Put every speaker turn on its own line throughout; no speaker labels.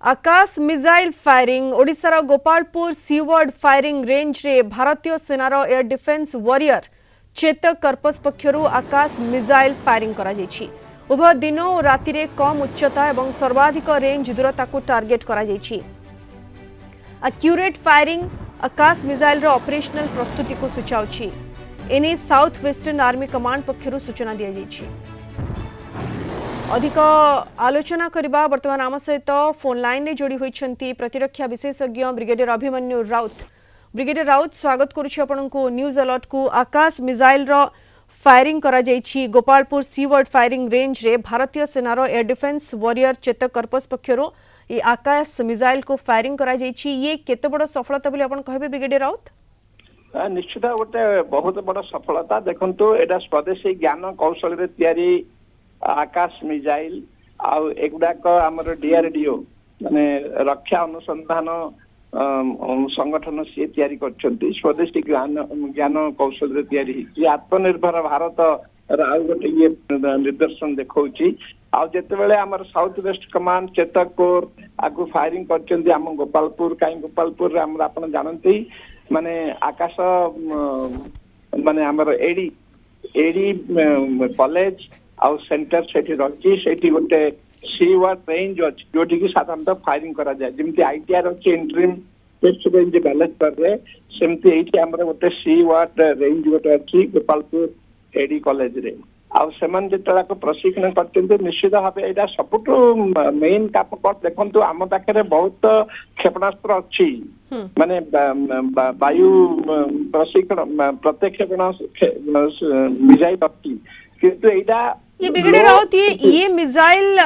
आकाश missile firing ओडिशार Gopalpur seaward firing range रे भारतीय सेनार air defence warrior Chetak corps पक्षरु आकाश मिसाइल फायरिंग करा जायछि। उभय दिन और राति रे कम उच्चता एवं सर्वाधिक रेंज दूरता को टार्गेट करा जायछि। एक्यूरेट फायरिंग आकाश मिसाइल रो ऑपरेशनल प्रस्तुति को सूचाउछि। एने साउथ वेस्टर्न आर्मी कमांड पक्षरु सूचना दिया जायछि। अधिक आलोचना करबा वर्तमान आम सहित फोन लाइन रे जोड़ी होइछंती प्रतिरक्षा विशेषज्ञ ब्रिगेडियर अभिमन्यु राउत। ब्रिगेडियर राउत स्वागत करूछि आपनको न्यूज अलर्ट को। आकाश मिसाइल रो फायरिंग करा जायछि गोपालपुर सीवर्ड फायरिंग रेंज रे भारतीय सेनार air defence warrior Chetak corps पक्षरु ये आकाश मिसाइल को फायरिंग करा जायछि। ये केते बड़ सफलता बोली आपन कहबे ब्रिगेडियर राउत?
निश्चित गोटे बहुत बड़ सफलता। देखंतु एटा स्वदेशी ज्ञान कौशल रे तयारी आकाश मिसाइल आउ एगुड़ाक आमर डीआरडीओ माने रक्षा अनुसंधान संगठन सी तैयारी करछंती। स्वदेशी ज्ञान कौशल रे तैयारी आत्मनिर्भर भारत आउ गोटे ये निदर्शन देखौची। आ जेते बेले हमर south west command Chetak core आगु फायरिंग करछंती हम गोपालपुर काई गोपालपुर रे हम आपन जानंती माने आकाश माने हमर एडी कॉलेज आउ सेंटर सेठी रही सेठी गोटे सीवर्ड रेंज अच्छी जोटी की साधारणतः फायरिंग करा जाए जमती आईटीआर अच्छी इंटरिम टेस्ट रेंज बैलेंसर रे सेमती एठी हमर गोटे सीवर्ड रेंज गोटे अच्छी गोपालपुर एडी कॉलेज रे आउ सेमान जेतला को प्रशिक्षण करते निश्चित भाव एटा सबुठ मेन काम कर देखंतु आम पाखे बहुत क्षेपणास्त्र अच्छी माने वायु प्रशिक्षण प्रत्यक्ष मिसाइल अच्छी किंतु एटा
ये ब्रिगेडियर राउत ये मिसाइल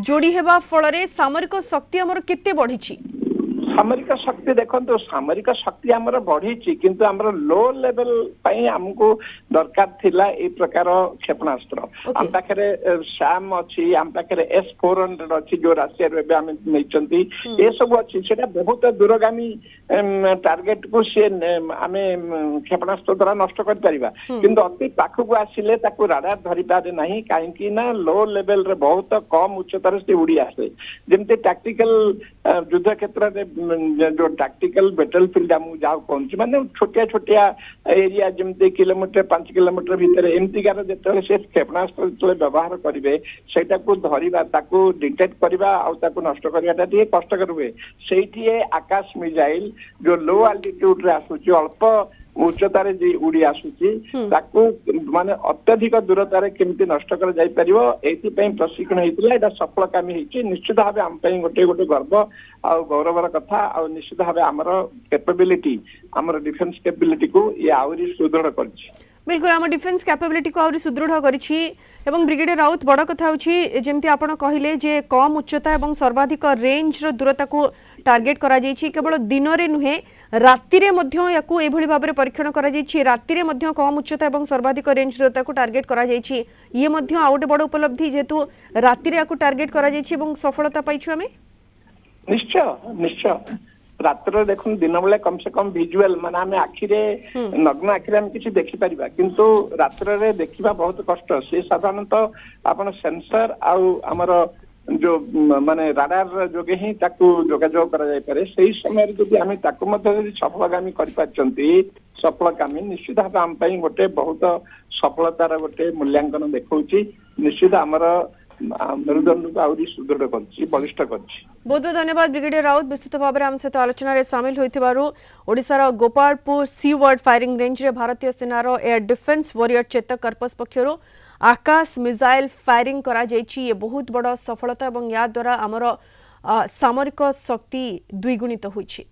जोड़ी हेबा फଳରେ सामरिक शक्ति हमर केते बढ़िछि?
सामरिक शक्ति देखो सामरिक शक्ति आमर बढ़ी किंतु आमर लो लेवल पई हमको दरकार थिला ए प्रकार क्षेपणास्त्र हम पाखरे सैम अच्छी हम पाखरे S-400 अच्छी जो राशिया रे हम नैचंती ए सब अच्छी सेटा बहुत दूरगामी टार्गेट को से हमें क्षेपणास्त्र द्वारा नष्ट कर परिबा किंतु अति पाखु को आसिले ताको राडार धरि पारे नाही काहे कि ना लो लेवल रे बहुत कम उच्चतार से उड़ी आसे जेमते टैक्टिकल युद्ध क्षेत्र रे जो टैक्टिकल बैटलफील्ड हम जाओ कौन माने छोटिया छोटिया एरिया जमते किलोमीटर 5 किलोमीटर भीतर एमतीकार जेतले से क्षेपणास्त्र जेतले व्यवहार करिवे सेटा को धरिबा ताको डिटेक्ट करबा आ ताको नष्ट करबाटा टिके कष्टकर हुए सेठी आकाश मिसाइल जो लो अल्टीट्यूड रे आसुची अल्प उच्चतार जी उड़ी आसुची ताको माने अत्यधिक दूरतार केमती नष्ट कर जाई परिबो एथि पई प्रशिक्षण हेतिला एटा सफल कामी हेछि। निश्चित भाबे हम पई गोटे गोटे गर्व आ गौरवर कथा आ निश्चित भाबे हमर कैपेबिलिटी हमर डिफेंस कैपेबिलिटी को ये आउरी सुदृढ़ करछि।
बिल्कुल आम डिफेन्स कैपेबिलिटी को आउरी सुदृढ़ करिछि एवं ब्रिगेडियर राउत बड़ कथा होछि जेमती आपण कहिले जे कम उच्चता एवं सर्वाधिक रेंज रो दूरता को टार्गेट करा जायछि। केवल दिन रे नुहे राति रे मध्य याकू एभली भाबरे परीक्षण करा जायछि। राति रे मध्य कम उच्चता एवं सर्वाधिक रेंज दूरता को टार्गेट करा जायछि। ये मध्य आउटे बड़ उपलब्धि जेतु राति रे याकू टार्गेट करा जायछि एवं सफलता पाइछु हमें।
निश्चय निश्चय रात्र देखुन दिन बेले कम से कम विजुअल माने हमें आखिरे नग्न आखिरे हम किसी देखि परिबा किंतु रात्र रे देखिबा बहुत कष्ट से साधारणतः आपण सेंसर आउ हमर जो माने राडार जोगे ही ताकू जोगाजोग करा जाय पारे सेही समय रे जदि हमें ताकू मध्ये सफलगामी करि पाचंती सफलगामी निश्चित भाव हम पई गोटे बहुत सफलतार गोटे मूल्यांकन देखौची। निश्चित हमर मेरुदंड को आउरी सुदृढ़ करछि बलिष्ठ करछि।
बहुत बहुत धन्यवाद ब्रिगेडियर राउत विस्तृत भाव में आम सहित आलोचना रे शामिल होइथिबारु। ओडिशार गोपालपुर सीवर्ड फायरिंग रेंज रे भारतीय सेनार air defence warrior Chetak corps पक्षरु आकाश मिसाइल फायरिंग करा जायछि। ये बहुत बड़ सफलता एवं या द्वारा आमर सामरिक शक्ति द्विगुणित होइछि।